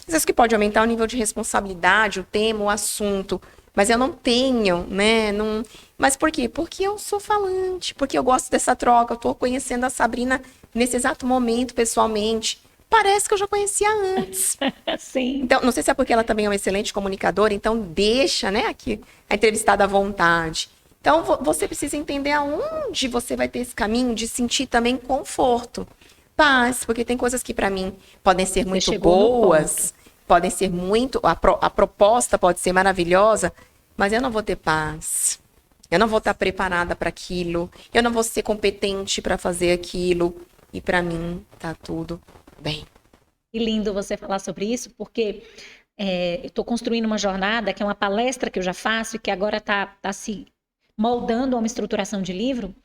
Às vezes que pode aumentar o nível de responsabilidade, o tema, o assunto. Mas eu não tenho, né? Não... Mas por quê? Porque eu sou falante, porque eu gosto dessa troca. Eu estou conhecendo a Sabrina nesse exato momento, pessoalmente. Parece que eu já conhecia antes. Sim. Então, não sei se é porque ela também é uma excelente comunicadora, então deixa, né, aqui a entrevistada à vontade. Então, você precisa entender aonde você vai ter esse caminho de sentir também conforto. Paz, porque tem coisas que para mim podem ser muito boas, podem ser muito... A proposta pode ser maravilhosa, mas eu não vou ter paz. Eu não vou estar preparada para aquilo. Eu não vou ser competente para fazer aquilo. E para mim, tá tudo bem. Que lindo você falar sobre isso, porque eu estou construindo uma jornada, que é uma palestra que eu já faço e que agora está se moldando a uma estruturação de livro.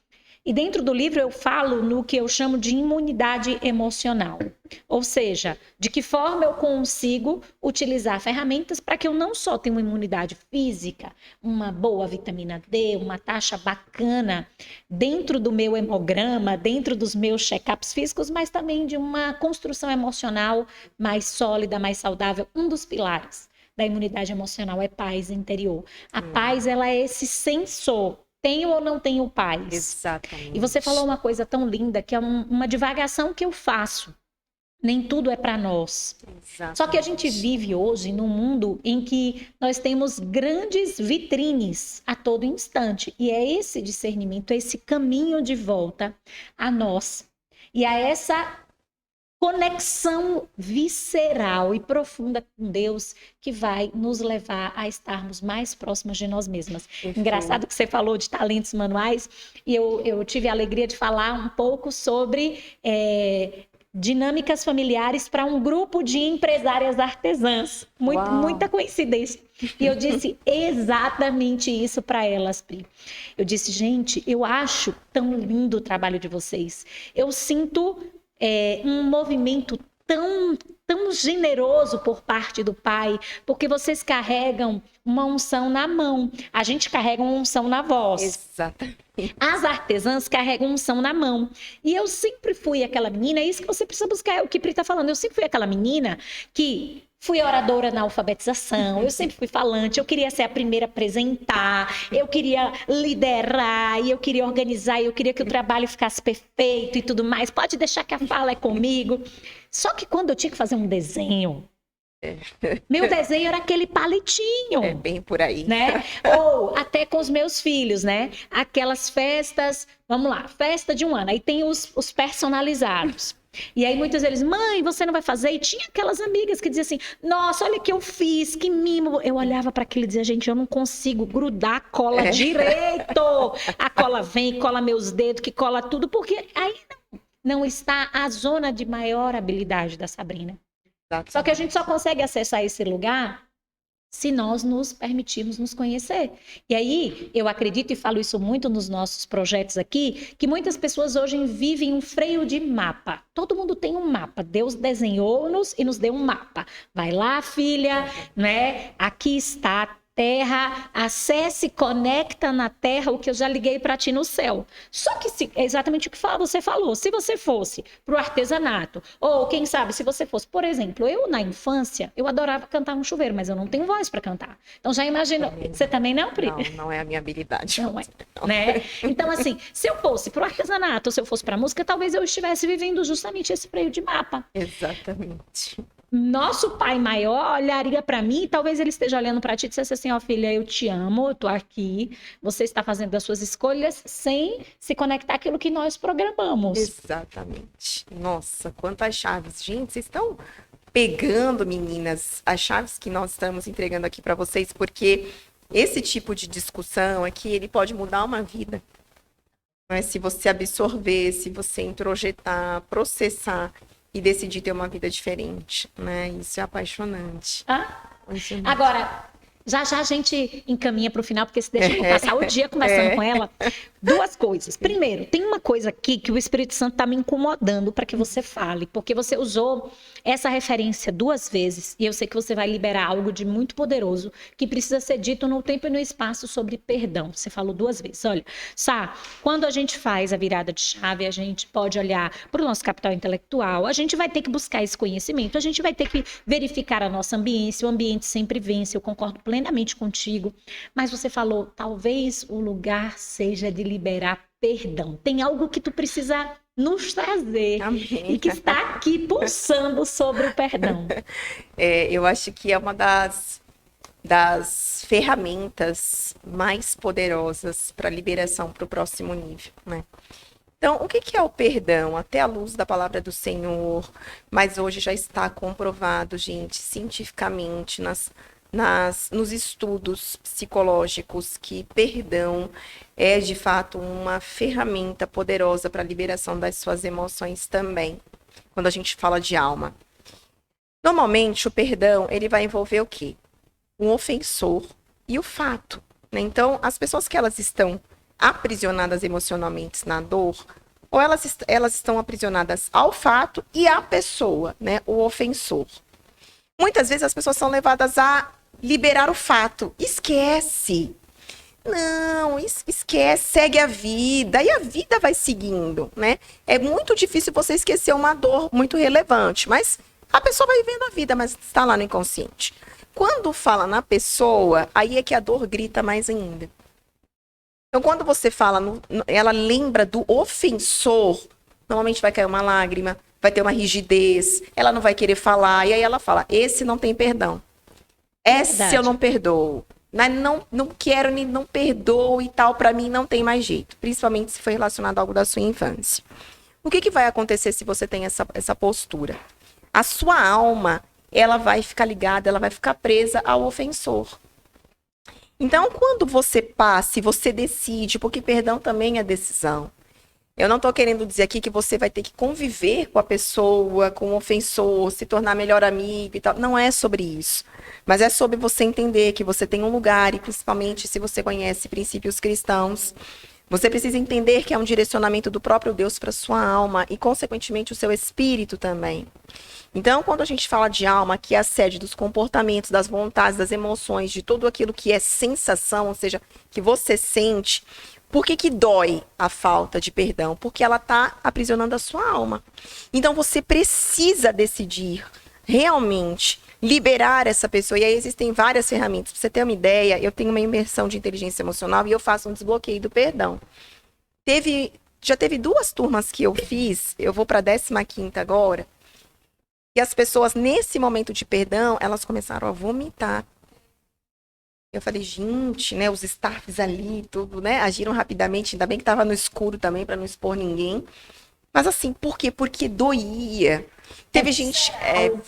E dentro do livro eu falo no que eu chamo de imunidade emocional. Ou seja, de que forma eu consigo utilizar ferramentas para que eu não só tenha uma imunidade física, uma boa vitamina D, uma taxa bacana dentro do meu hemograma, dentro dos meus check-ups físicos, mas também de uma construção emocional mais sólida, mais saudável. Um dos pilares da imunidade emocional é paz interior. A paz, ela é esse sensor. Tenho ou não tenho paz? Exatamente. E você falou uma coisa tão linda, que é uma divagação que eu faço. Nem tudo é para nós. Exatamente. Só que a gente vive hoje num mundo em que nós temos grandes vitrines a todo instante. E é esse discernimento, esse caminho de volta a nós. E a essa conexão visceral e profunda com Deus que vai nos levar a estarmos mais próximas de nós mesmas. Engraçado que você falou de talentos manuais e eu tive a alegria de falar um pouco sobre dinâmicas familiares para um grupo de empresárias artesãs. Muita coincidência. E eu disse exatamente isso para elas, Pri. Eu disse, gente, eu acho tão lindo o trabalho de vocês. Eu sinto um movimento tão generoso por parte do Pai, porque vocês carregam uma unção na mão. A gente carrega uma unção na voz. Exatamente. As artesãs carregam unção na mão. E eu sempre fui aquela menina, é isso que você precisa buscar, é o que Pri está falando. Eu sempre fui aquela menina que fui oradora na alfabetização, eu sempre fui falante, eu queria ser a primeira a apresentar, eu queria liderar, e eu queria organizar, e eu queria que o trabalho ficasse perfeito e tudo mais. Pode deixar que a fala é comigo. Só que quando eu tinha que fazer um desenho, meu desenho era aquele palitinho. É bem por aí. Né? Ou até com os meus filhos, né? Aquelas festas, vamos lá, festa de um ano, aí tem os personalizados. E aí muitas vezes, mãe, você não vai fazer? E tinha aquelas amigas que diziam assim, nossa, olha o que eu fiz, que mimo. Eu olhava para aquilo e dizia, gente, eu não consigo grudar a cola direito. A cola vem, cola meus dedos, que cola tudo, porque aí não está a zona de maior habilidade da Sabrina. Só que a gente só consegue acessar esse lugar se nós nos permitirmos nos conhecer. E aí, eu acredito e falo isso muito nos nossos projetos aqui, que muitas pessoas hoje vivem um freio de mapa. Todo mundo tem um mapa. Deus desenhou-nos e nos deu um mapa. Vai lá, filha, né? Aqui está a terra, acesse, conecta na terra o que eu já liguei para ti no céu. Só que é exatamente o que você falou. Se você fosse para o artesanato, ou quem sabe, se você fosse, por exemplo, eu na infância, eu adorava cantar no chuveiro, mas eu não tenho voz para cantar. Então já imaginou. Você também não, Pri? Não, não é a minha habilidade. Não é, né? Então, assim, se eu fosse para o artesanato, ou se eu fosse para a música, talvez eu estivesse vivendo justamente esse freio de mapa. Exatamente. Nosso pai maior olharia para mim, talvez ele esteja olhando para ti e dissesse assim, ó, filha, eu te amo, eu tô aqui, você está fazendo as suas escolhas sem se conectar àquilo que nós programamos. Exatamente. Nossa, quantas chaves. Gente, vocês estão pegando, meninas, as chaves que nós estamos entregando aqui para vocês, porque esse tipo de discussão aqui, ele pode mudar uma vida. Mas se você absorver, se você introjetar, processar e decidir ter uma vida diferente, né? Isso é apaixonante. Agora, já a gente encaminha para o final, porque se deixa eu passar o dia conversando com ela. Duas coisas. Primeiro, tem uma coisa aqui que o Espírito Santo está me incomodando para que você fale, porque você usou essa referência 2 vezes e eu sei que você vai liberar algo de muito poderoso que precisa ser dito no tempo e no espaço sobre perdão. Você falou 2 vezes. Olha, Sá, quando a gente faz a virada de chave, a gente pode olhar para o nosso capital intelectual, a gente vai ter que buscar esse conhecimento, a gente vai ter que verificar a nossa ambiência, o ambiente sempre vence, eu concordo plenamente contigo, mas você falou, talvez o lugar seja de liberar perdão. Tem algo que tu precisa nos trazer. Amém. E que está aqui pulsando sobre o perdão. Eu acho que é uma das ferramentas mais poderosas para a liberação para o próximo nível, né? Então, o que é o perdão? Até à luz da palavra do Senhor, mas hoje já está comprovado, gente, cientificamente, nos estudos psicológicos, que perdão é, de fato, uma ferramenta poderosa para a liberação das suas emoções também, quando a gente fala de alma. Normalmente, o perdão, ele vai envolver o quê? Um ofensor e o fato, né? Então, as pessoas que elas estão aprisionadas emocionalmente na dor, ou elas estão aprisionadas ao fato e à pessoa, né? O ofensor. Muitas vezes as pessoas são levadas a liberar o fato. Esquece. Não, esquece, segue a vida. E a vida vai seguindo, né? É muito difícil você esquecer uma dor muito relevante, mas a pessoa vai vivendo a vida, mas está lá no inconsciente. Quando fala na pessoa, aí é que a dor grita mais ainda. Então, quando você fala, ela lembra do ofensor, normalmente vai cair uma lágrima, vai ter uma rigidez, ela não vai querer falar, e aí ela fala, esse não tem perdão. Esse verdade. Eu não perdoo. Não quero, nem não perdoo e tal, para mim não tem mais jeito. Principalmente se foi relacionado a algo da sua infância. O que vai acontecer se você tem essa postura? A sua alma, ela vai ficar ligada, ela vai ficar presa ao ofensor. Então, quando você passa e você decide, porque perdão também é decisão. Eu não estou querendo dizer aqui que você vai ter que conviver com a pessoa, com o ofensor, se tornar melhor amigo e tal. Não é sobre isso. Mas é sobre você entender que você tem um lugar, e principalmente se você conhece princípios cristãos, você precisa entender que é um direcionamento do próprio Deus para sua alma e, consequentemente, o seu espírito também. Então, quando a gente fala de alma, que é a sede dos comportamentos, das vontades, das emoções, de tudo aquilo que é sensação, ou seja, que você sente, por que dói a falta de perdão? Porque ela está aprisionando a sua alma. Então, você precisa decidir realmente liberar essa pessoa. E aí existem várias ferramentas. Para você ter uma ideia, eu tenho uma imersão de inteligência emocional e eu faço um desbloqueio do perdão. Já teve 2 turmas que eu fiz, eu vou para a 15ª agora, e as pessoas, nesse momento de perdão, elas começaram a vomitar. Eu falei, gente, né, os staffs ali, tudo, né, agiram rapidamente, ainda bem que estava no escuro também, para não expor ninguém. Mas assim, por quê? Porque doía. Teve gente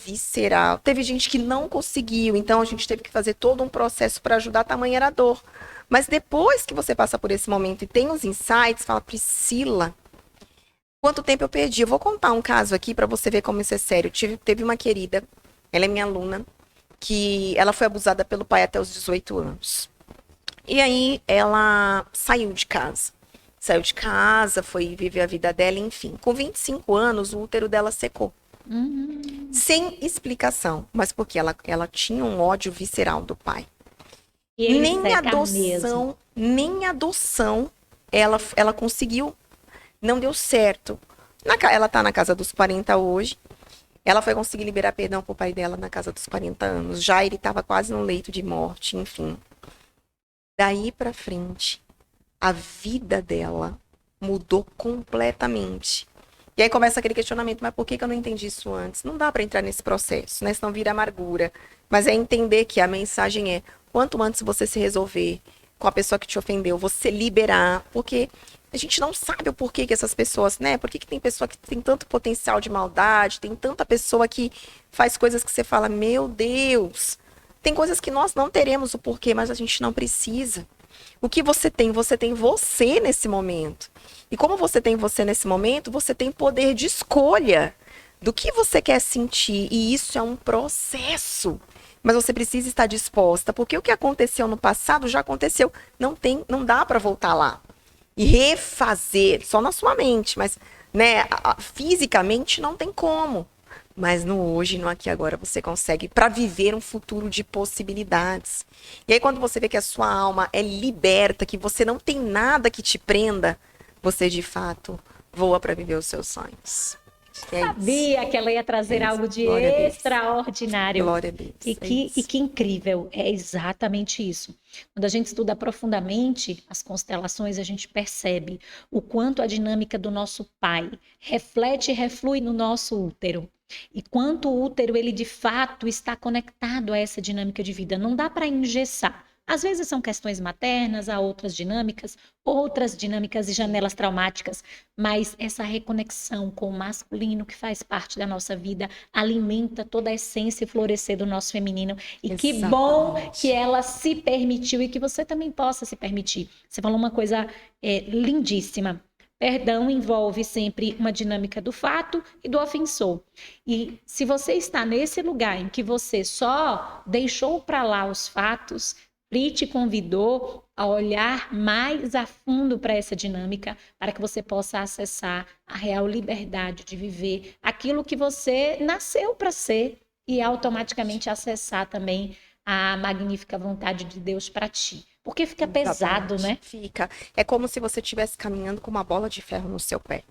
visceral, teve gente que não conseguiu, então a gente teve que fazer todo um processo para ajudar, tamanha era a dor. Mas depois que você passa por esse momento e tem os insights, fala, Priscila, quanto tempo eu perdi? Eu vou contar um caso aqui para você ver como isso é sério. Teve uma querida, ela é minha aluna, que ela foi abusada pelo pai até os 18 anos. E aí ela saiu de casa. Saiu de casa, foi viver a vida dela, enfim. Com 25 anos, o útero dela secou. Sem explicação, mas porque ela tinha um ódio visceral do pai. E ele Nem seca adoção, mesmo. nem adoção ela conseguiu, não deu certo. Ela tá na casa dos 40 hoje. Ela foi conseguir liberar perdão pro pai dela na casa dos 40 anos. Já ele estava quase no leito de morte, enfim. Daí pra frente, a vida dela mudou completamente. E aí começa aquele questionamento, mas por que eu não entendi isso antes? Não dá para entrar nesse processo, né? Senão vira amargura. Mas é entender que a mensagem é, quanto antes você se resolver com a pessoa que te ofendeu, você liberar, porque a gente não sabe o porquê que essas pessoas, né? Por que tem pessoa que tem tanto potencial de maldade, tem tanta pessoa que faz coisas que você fala, meu Deus, tem coisas que nós não teremos o porquê, mas a gente não precisa. O que você tem? Você tem você nesse momento. E como você tem você nesse momento, você tem poder de escolha do que você quer sentir. E isso é um processo. Mas você precisa estar disposta, porque o que aconteceu no passado já aconteceu. Não dá para voltar lá. E refazer, só na sua mente, mas né, fisicamente não tem como. Mas no hoje, no aqui e agora, você consegue para viver um futuro de possibilidades. E aí, quando você vê que a sua alma é liberta, que você não tem nada que te prenda, você de fato voa para viver os seus sonhos. É Sabia isso. que ela ia trazer É isso. algo de Glória a Deus. extraordinário. Glória a Deus. E que incrível, é exatamente isso. Quando a gente estuda profundamente as constelações, a gente percebe o quanto a dinâmica do nosso pai reflete e reflui no nosso útero. E quanto o útero, ele de fato está conectado a essa dinâmica de vida. Não dá para engessar. Às vezes são questões maternas, há outras dinâmicas e janelas traumáticas, mas essa reconexão com o masculino que faz parte da nossa vida alimenta toda a essência e florescer do nosso feminino. E Exatamente. que bom que ela se permitiu e que você também possa se permitir. Você falou uma coisa lindíssima. Perdão envolve sempre uma dinâmica do fato e do ofensor. E se você está nesse lugar em que você só deixou para lá os fatos, Pri te convidou a olhar mais a fundo para essa dinâmica, para que você possa acessar a real liberdade de viver aquilo que você nasceu para ser e automaticamente acessar também a magnífica vontade de Deus para ti. Porque fica pesado, né? Fica. É como se você estivesse caminhando com uma bola de ferro no seu pé.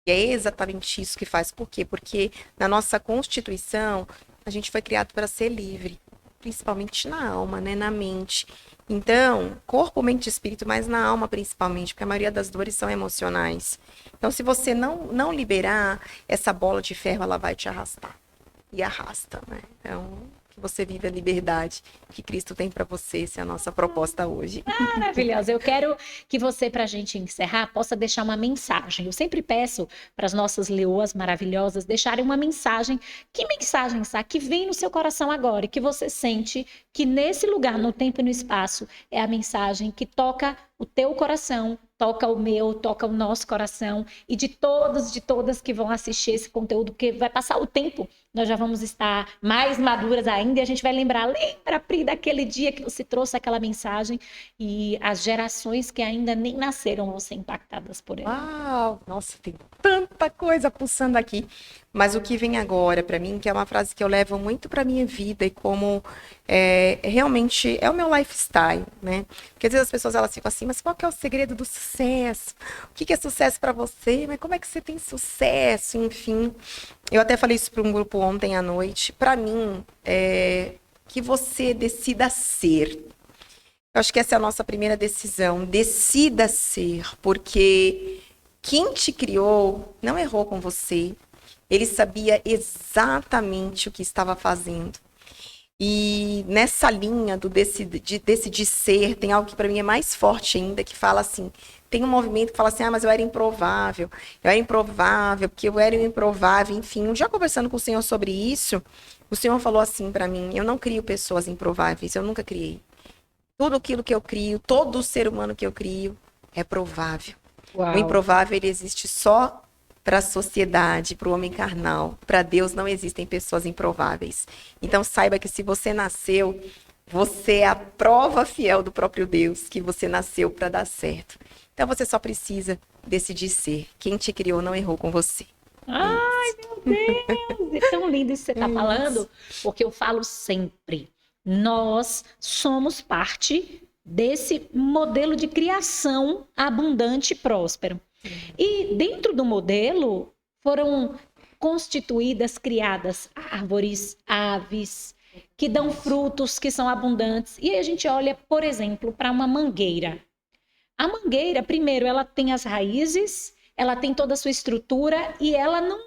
E é exatamente isso que faz. Por quê? Porque na nossa Constituição, a gente foi criado para ser livre. Principalmente na alma, né? Na mente. Então, corpo, mente e espírito, mas na alma principalmente, porque a maioria das dores são emocionais. Então, se você não liberar, essa bola de ferro, ela vai te arrastar. E arrasta, né? Então, que você vive a liberdade que Cristo tem para você. Essa é a nossa proposta hoje. Maravilhosa. Eu quero que você, para a gente encerrar, possa deixar uma mensagem. Eu sempre peço para as nossas leoas maravilhosas deixarem uma mensagem. Que mensagem, Sá, que vem no seu coração agora e que você sente que nesse lugar, no tempo e no espaço, é a mensagem que toca o teu coração, toca o meu, toca o nosso coração e de todos, de todas que vão assistir esse conteúdo, porque vai passar o tempo, nós já vamos estar mais maduras ainda e a gente vai lembra, Pri, daquele dia que você trouxe aquela mensagem e as gerações que ainda nem nasceram vão ser impactadas por ela. Uau! Nossa, tem tanta coisa pulsando aqui. Mas o que vem agora para mim, que é uma frase que eu levo muito para minha vida e como realmente é o meu lifestyle, né? Porque às vezes as pessoas elas ficam assim, mas qual que é o segredo do sucesso? O que é sucesso para você? Mas como é que você tem sucesso? Enfim, eu até falei isso para um grupo ontem à noite. Para mim, que você decida ser. Eu acho que essa é a nossa primeira decisão. Decida ser, porque quem te criou não errou com você. Ele sabia exatamente o que estava fazendo. E nessa linha de decidir ser, tem algo que para mim é mais forte ainda, que fala assim, tem um movimento que fala assim, mas eu era improvável, porque eu era um improvável, enfim. Um dia conversando com o Senhor sobre isso, o Senhor falou assim para mim, eu não crio pessoas improváveis, eu nunca criei. Tudo aquilo que eu crio, todo ser humano que eu crio é provável. Uau. O improvável, ele existe só para a sociedade, para o homem carnal. Para Deus não existem pessoas improváveis. Então saiba que se você nasceu, você é a prova fiel do próprio Deus, que você nasceu para dar certo. Então você só precisa decidir ser. Quem te criou não errou com você. Ai, meu Deus! É tão lindo isso que você está falando, porque eu falo sempre. Nós somos parte desse modelo de criação abundante e próspero. E dentro do modelo foram constituídas, criadas árvores, aves, que dão frutos, que são abundantes. E aí a gente olha, por exemplo, para uma mangueira. A mangueira, primeiro, ela tem as raízes, ela tem toda a sua estrutura e ela não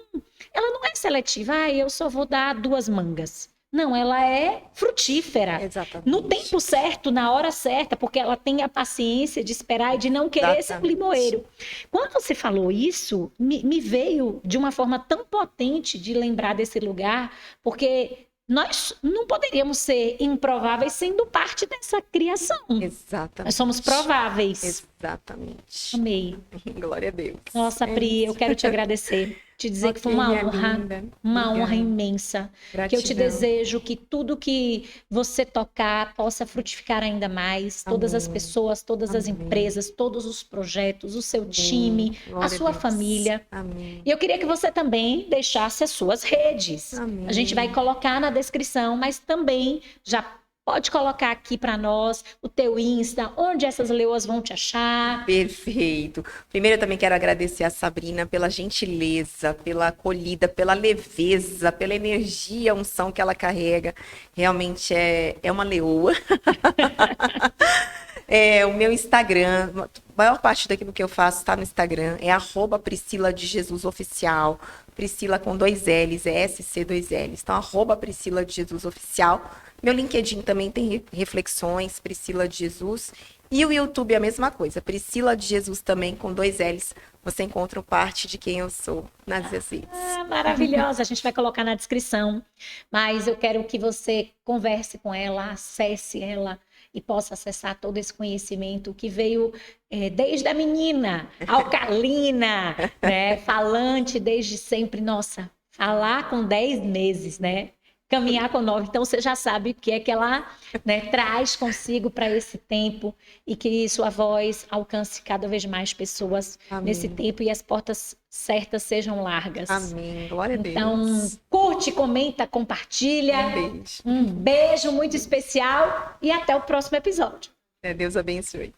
é seletiva. Eu só vou dar 2 mangas. Não, ela é frutífera. Exatamente. No tempo certo, na hora certa, porque ela tem a paciência de esperar e de não querer ser um limoeiro. Quando você falou isso, me veio de uma forma tão potente de lembrar desse lugar, porque nós não poderíamos ser improváveis sendo parte dessa criação. Exatamente. Nós somos prováveis. Exatamente. Amei. Glória a Deus. Nossa, Pri, eu quero te agradecer. Te dizer que foi uma honra imensa. Gratidão. Que eu te desejo que tudo que você tocar possa frutificar ainda mais. Todas as pessoas, todas as empresas, todos os projetos, o seu time, a sua família. Amém. E eu queria que você também deixasse as suas redes. Amém. A gente vai colocar na descrição, mas também já pode colocar aqui para nós o teu Insta, onde essas leoas vão te achar. Perfeito. Primeiro, eu também quero agradecer a Sabrina pela gentileza, pela acolhida, pela leveza, pela energia, a unção que ela carrega. Realmente é uma leoa. O meu Instagram, a maior parte daquilo que eu faço está no Instagram, é @PriscilaDeJesusOficial. Priscila com 2 L's, é SC 2 L's. Então, @PriscilaDeJesusOficial. Meu LinkedIn também tem reflexões, Priscila de Jesus. E o YouTube é a mesma coisa, Priscila de Jesus também com 2 L's. Você encontra parte de quem eu sou nas redes. Maravilhosa, a gente vai colocar na descrição. Mas eu quero que você converse com ela, acesse ela e possa acessar todo esse conhecimento que veio desde a menina, alcalina, né? Falante desde sempre. Nossa, falar com 10 meses, né? Caminhar com 9. Então, você já sabe o que é que ela, né, traz consigo para esse tempo e que sua voz alcance cada vez mais pessoas. Amém. Nesse tempo e as portas certas sejam largas. Amém. Glória a Deus. Então, curte, comenta, compartilha. Um beijo. Um beijo muito especial e até o próximo episódio. Deus abençoe.